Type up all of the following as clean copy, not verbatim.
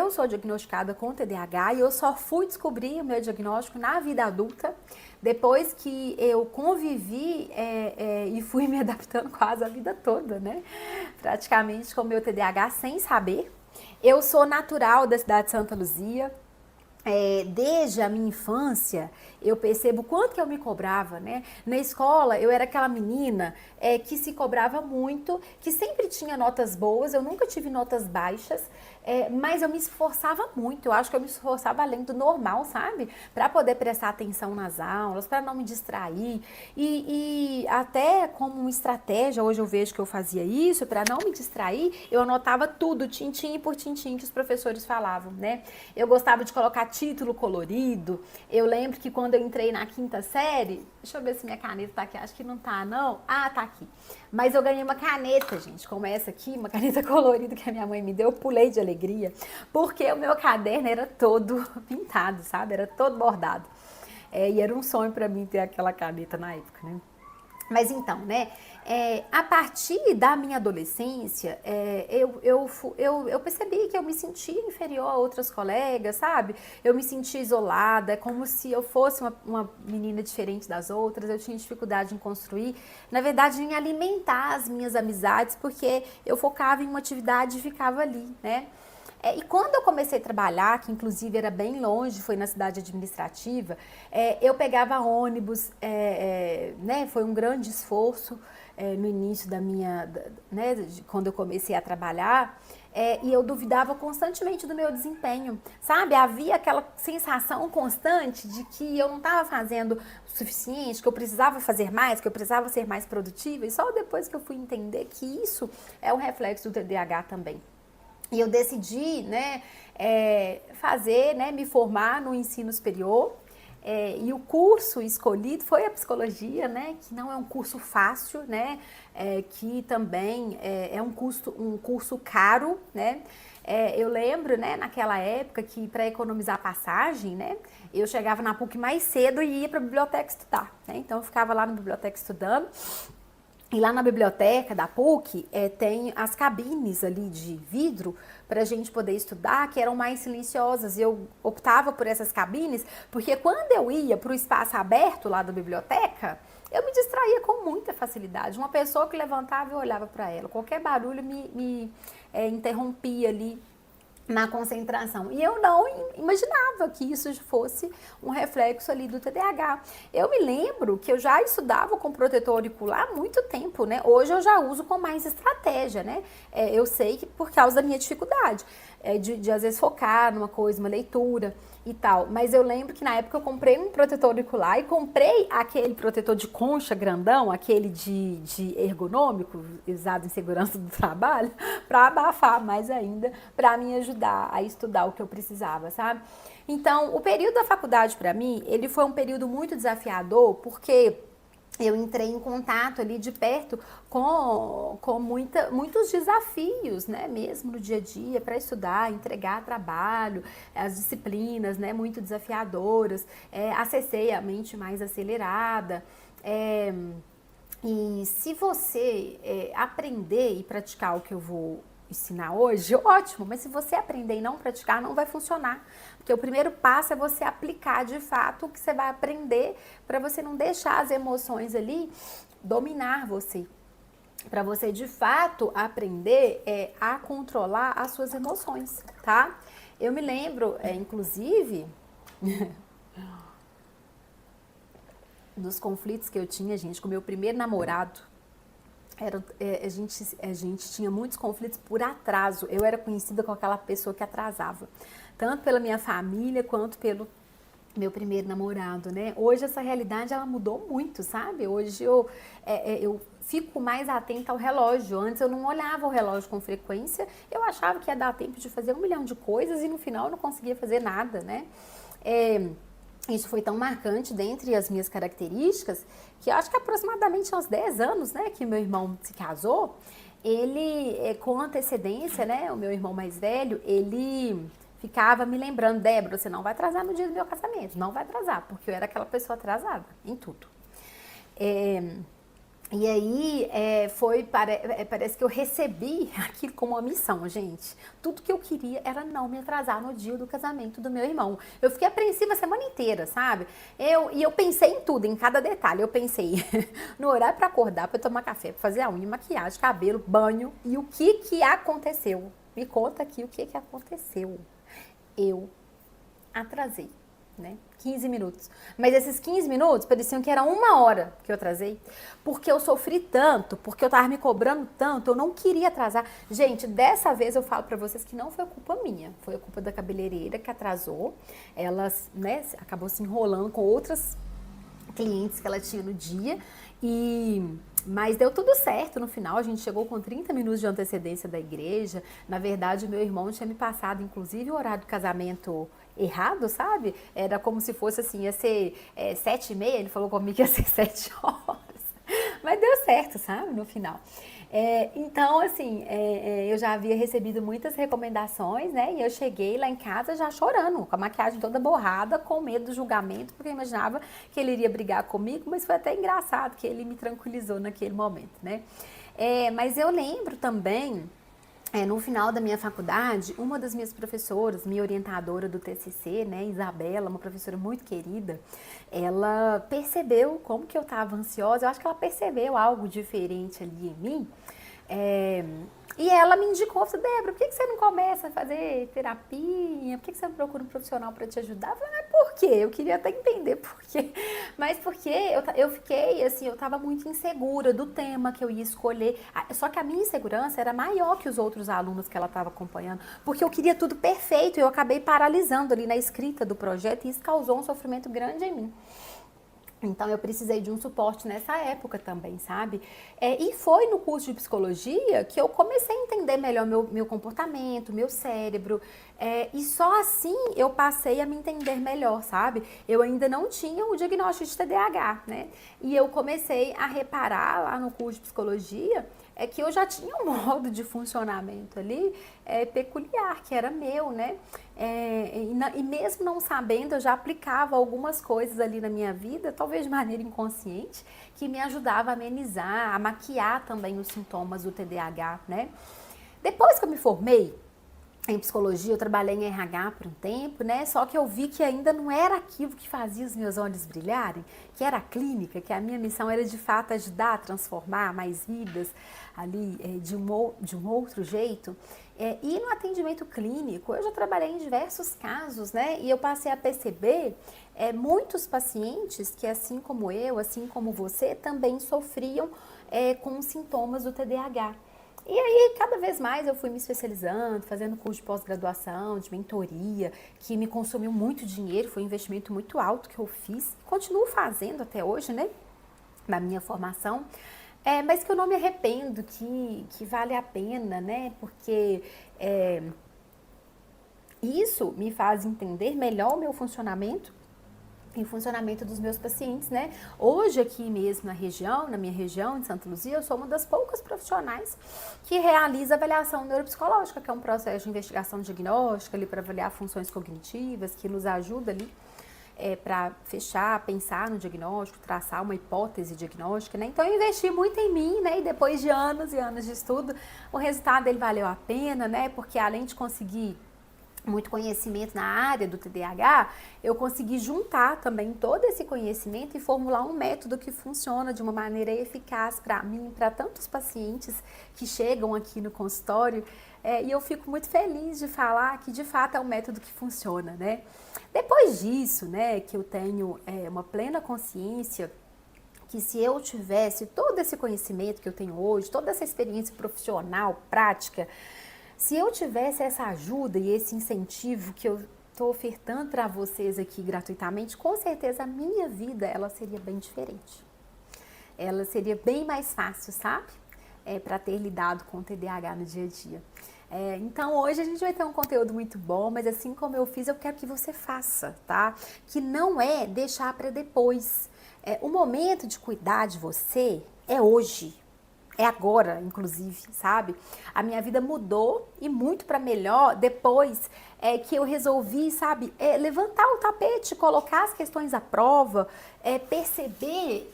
eu sou diagnosticada com TDAH e eu só fui descobrir o meu diagnóstico na vida adulta, depois que eu convivi e fui me adaptando quase a vida toda, né? Praticamente com o meu TDAH sem saber. Eu sou natural da cidade de Santa Luzia. Desde a minha infância, eu percebo o quanto que eu me cobrava, né? Na escola, eu era aquela menina que se cobrava muito, que sempre tinha notas boas, eu nunca tive notas baixas, mas eu me esforçava muito, eu acho que eu me esforçava além do normal, sabe? Para poder prestar atenção nas aulas, para não me distrair, e até como uma estratégia, hoje eu vejo que eu fazia isso, para não me distrair, eu anotava tudo, tintim por tintim, que os professores falavam, né? Eu gostava de colocar título colorido. Eu lembro que quando eu entrei na quinta série, deixa eu ver se minha caneta tá aqui, acho que não tá não. Ah, tá aqui. Mas eu ganhei uma caneta, gente, como essa aqui, uma caneta colorida que a minha mãe me deu, eu pulei de alegria, porque o meu caderno era todo pintado, sabe? Era todo bordado. E era um sonho para mim ter aquela caneta na época, né? Mas então, né, a partir da minha adolescência, eu percebi que eu me sentia inferior a outras colegas, sabe? Eu me sentia isolada, é como se eu fosse uma menina diferente das outras, eu tinha dificuldade em construir, na verdade, em alimentar as minhas amizades, porque eu focava em uma atividade e ficava ali, né? E quando eu comecei a trabalhar, que inclusive era bem longe, foi na cidade administrativa, eu pegava ônibus, né, foi um grande esforço no início da minha, né, quando eu comecei a trabalhar, e eu duvidava constantemente do meu desempenho, sabe? Havia aquela sensação constante de que eu não estava fazendo o suficiente, que eu precisava fazer mais, que eu precisava ser mais produtiva, e só depois que eu fui entender que isso é um reflexo do TDAH também. E eu decidi, né, fazer, né, me formar no ensino superior, e o curso escolhido foi a psicologia, né, que não é um curso fácil, né, que também é um curso caro, né. Eu lembro, né, naquela época que para economizar passagem, né, eu chegava na PUC mais cedo e ia para a biblioteca estudar, né, então eu ficava lá na biblioteca estudando. E lá na biblioteca da PUC tem as cabines ali de vidro para a gente poder estudar, que eram mais silenciosas. E eu optava por essas cabines, porque quando eu ia para o espaço aberto lá da biblioteca, eu me distraía com muita facilidade. Uma pessoa que levantava e olhava para ela, qualquer barulho me interrompia ali na concentração. E eu não imaginava que isso fosse um reflexo ali do TDAH. Eu me lembro que eu já estudava com protetor auricular há muito tempo, né? Hoje eu já uso com mais estratégia, né? Eu sei que por causa da minha dificuldade de às vezes focar numa coisa, uma leitura e tal. Mas eu lembro que na época eu comprei um protetor auricular e comprei aquele protetor de concha grandão, aquele de ergonômico, usado em segurança do trabalho, para abafar mais ainda, para me ajudar a estudar o que eu precisava, sabe? Então, o período da faculdade para mim, ele foi um período muito desafiador, porque eu entrei em contato ali de perto com muitos desafios, né, mesmo no dia a dia, para estudar, entregar trabalho, as disciplinas, né, muito desafiadoras, acessei a mente mais acelerada, e se você aprender e praticar o que eu vou ensinar hoje, ótimo, mas se você aprender e não praticar, não vai funcionar. Porque o primeiro passo é você aplicar de fato o que você vai aprender, para você não deixar as emoções ali dominar você. Para você de fato aprender a controlar as suas emoções, tá? Eu me lembro, inclusive, dos conflitos que eu tinha, gente, com o meu primeiro namorado. A gente tinha muitos conflitos por atraso. Eu era conhecida como aquela pessoa que atrasava, tanto pela minha família quanto pelo meu primeiro namorado, né? Hoje essa realidade ela mudou muito, sabe? Hoje eu fico mais atenta ao relógio. Antes eu não olhava o relógio com frequência, eu achava que ia dar tempo de fazer 1 milhão de coisas e no final eu não conseguia fazer nada, né? Isso foi tão marcante dentre as minhas características, que eu acho que aproximadamente aos 10 anos, né, que meu irmão se casou, ele, com antecedência, né, o meu irmão mais velho, ele ficava me lembrando: Débora, você não vai atrasar no dia do meu casamento, não vai atrasar, porque eu era aquela pessoa atrasada em tudo. E aí, parece que eu recebi aquilo como uma missão, gente. Tudo que eu queria era não me atrasar no dia do casamento do meu irmão. Eu fiquei apreensiva a semana inteira, sabe? Eu pensei em tudo, em cada detalhe. Eu pensei no horário para acordar, para tomar café, para fazer a unha, maquiagem, cabelo, banho. E o que aconteceu? Me conta aqui o que aconteceu. Eu atrasei, né? 15 minutos. Mas esses 15 minutos pareciam que era 1 hora que eu atrasei, porque eu sofri tanto, porque eu tava me cobrando tanto, eu não queria atrasar. Gente, dessa vez eu falo pra vocês que não foi culpa minha, foi a culpa da cabeleireira que atrasou. Ela, né, acabou se enrolando com outras clientes que ela tinha no dia mas deu tudo certo no final, a gente chegou com 30 minutos de antecedência da igreja. Na verdade, meu irmão tinha me passado, inclusive, o horário do casamento errado, sabe? Era como se fosse assim, ia ser 7h30, ele falou comigo que ia ser 7 horas. Mas deu certo, sabe? No final. Então, assim, eu já havia recebido muitas recomendações, né? E eu cheguei lá em casa já chorando, com a maquiagem toda borrada, com medo do julgamento, porque eu imaginava que ele iria brigar comigo, mas foi até engraçado que ele me tranquilizou naquele momento, né? Mas eu lembro também, no final da minha faculdade, uma das minhas professoras, minha orientadora do TCC, né, Isabela, uma professora muito querida, ela percebeu como que eu estava ansiosa. Eu acho que ela percebeu algo diferente ali em mim. E ela me indicou, falou, Débora, por que você não começa a fazer terapia? Por que você não procura um profissional para te ajudar? Eu falei, mas por quê? Eu queria até entender por quê. Mas porque eu fiquei, assim, eu estava muito insegura do tema que eu ia escolher. Só que a minha insegurança era maior que os outros alunos que ela estava acompanhando, porque eu queria tudo perfeito e eu acabei paralisando ali na escrita do projeto e isso causou um sofrimento grande em mim. Então, eu precisei de um suporte nessa época também, sabe? E foi no curso de psicologia que eu comecei a entender melhor meu comportamento, meu cérebro. E só assim eu passei a me entender melhor, sabe? Eu ainda não tinha o diagnóstico de TDAH, né? E eu comecei a reparar lá no curso de psicologia que eu já tinha um modo de funcionamento ali peculiar, que era meu, né? E mesmo não sabendo, eu já aplicava algumas coisas ali na minha vida, talvez de maneira inconsciente, que me ajudava a amenizar, a maquiar também os sintomas do TDAH, né? Depois que eu me formei em psicologia, eu trabalhei em RH por um tempo, né? Só que eu vi que ainda não era aquilo que fazia os meus olhos brilharem, que era a clínica, que a minha missão era de fato ajudar a transformar mais vidas ali de um outro jeito. E no atendimento clínico, eu já trabalhei em diversos casos, né? E eu passei a perceber muitos pacientes que, assim como eu, assim como você, também sofriam com sintomas do TDAH. E aí, cada vez mais eu fui me especializando, fazendo curso de pós-graduação, de mentoria, que me consumiu muito dinheiro, foi um investimento muito alto que eu fiz, continuo fazendo até hoje, né, na minha formação, mas que eu não me arrependo, que vale a pena, né, porque isso me faz entender melhor o meu funcionamento em funcionamento dos meus pacientes, né? Hoje aqui mesmo na minha região, de Santa Luzia, eu sou uma das poucas profissionais que realiza avaliação neuropsicológica, que é um processo de investigação diagnóstica ali para avaliar funções cognitivas, que nos ajuda ali para fechar, pensar no diagnóstico, traçar uma hipótese diagnóstica, né? Então eu investi muito em mim, né? E depois de anos e anos de estudo, o resultado dele valeu a pena, né? Porque além de conseguir muito conhecimento na área do TDAH, eu consegui juntar também todo esse conhecimento e formular um método que funciona de uma maneira eficaz para mim, para tantos pacientes que chegam aqui no consultório, e eu fico muito feliz de falar que de fato é um método que funciona, né? Depois disso, né, que eu tenho uma plena consciência que se eu tivesse todo esse conhecimento que eu tenho hoje, toda essa experiência profissional, prática, se eu tivesse essa ajuda e esse incentivo que eu estou ofertando para vocês aqui gratuitamente, com certeza a minha vida ela seria bem diferente. Ela seria bem mais fácil, sabe? Para ter lidado com o TDAH no dia a dia. Então hoje a gente vai ter um conteúdo muito bom, mas assim como eu fiz, eu quero que você faça, tá? Que não é deixar para depois. O momento de cuidar de você é hoje. É agora, inclusive, sabe? A minha vida mudou e muito para melhor depois que eu resolvi, sabe, levantar o tapete, colocar as questões à prova, perceber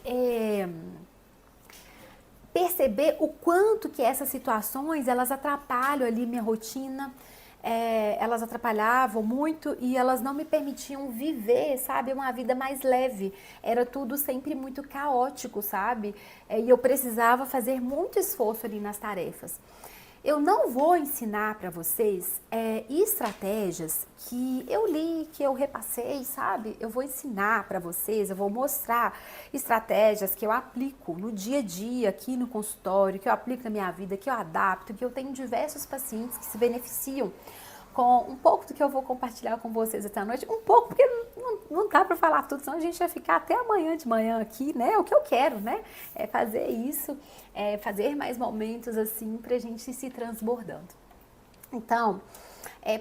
perceber o quanto que essas situações, elas atrapalham ali minha rotina, elas atrapalhavam muito e elas não me permitiam viver, sabe, uma vida mais leve. Era tudo sempre muito caótico, sabe? E eu precisava fazer muito esforço ali nas tarefas. Eu não vou ensinar para vocês estratégias que eu li, que eu repassei, sabe? Eu vou ensinar para vocês, eu vou mostrar estratégias que eu aplico no dia a dia, aqui no consultório, que eu aplico na minha vida, que eu adapto, que eu tenho diversos pacientes que se beneficiam com um pouco do que eu vou compartilhar com vocês até a noite. Um pouco, porque não dá para falar tudo, senão a gente vai ficar até amanhã de manhã aqui, né? O que eu quero, né? É fazer isso, fazer mais momentos assim pra gente ir se transbordando. Então,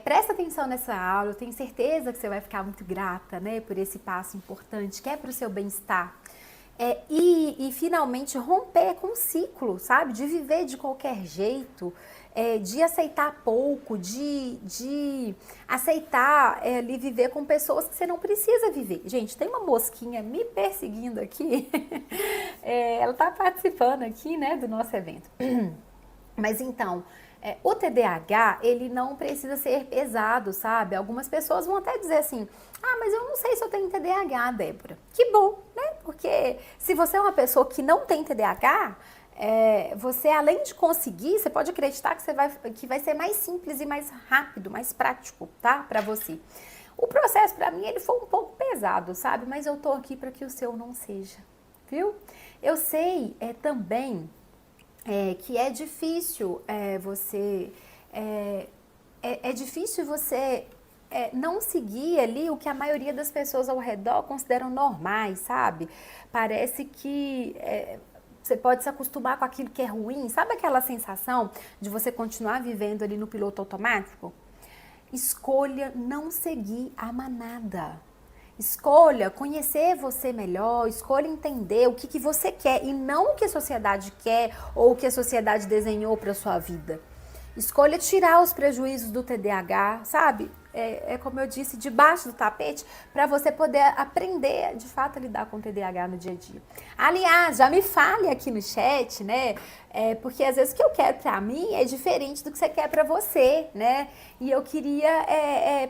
presta atenção nessa aula, eu tenho certeza que você vai ficar muito grata, né? Por esse passo importante, que é pro seu bem-estar. E finalmente romper com o ciclo, sabe? De viver de qualquer jeito, de aceitar pouco, de aceitar ali viver com pessoas que você não precisa viver. Gente, tem uma mosquinha me perseguindo aqui, ela tá participando aqui, né, do nosso evento. Mas então, o TDAH, ele não precisa ser pesado, sabe? Algumas pessoas vão até dizer assim, ah, mas eu não sei se eu tenho TDAH, Débora. Que bom, né? Porque se você é uma pessoa que não tem TDAH, você além de conseguir, você pode acreditar que vai ser mais simples e mais rápido, mais prático, tá? Pra você. O processo, pra mim, ele foi um pouco pesado, sabe? Mas eu tô aqui pra que o seu não seja, viu? Eu sei também que é difícil você não seguir ali o que a maioria das pessoas ao redor consideram normais, sabe? Parece que você pode se acostumar com aquilo que é ruim. Sabe aquela sensação de você continuar vivendo ali no piloto automático? Escolha não seguir a manada. Escolha conhecer você melhor, escolha entender o que você quer e não o que a sociedade quer ou o que a sociedade desenhou para sua vida. Escolha tirar os prejuízos do TDAH, sabe? Como eu disse, debaixo do tapete, para você poder aprender, de fato, a lidar com o TDAH no dia a dia. Aliás, já me fale aqui no chat, né? Porque às vezes o que eu quero para mim é diferente do que você quer para você, né? E eu queria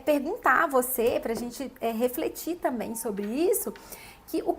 perguntar a você, para a gente refletir também sobre isso, que o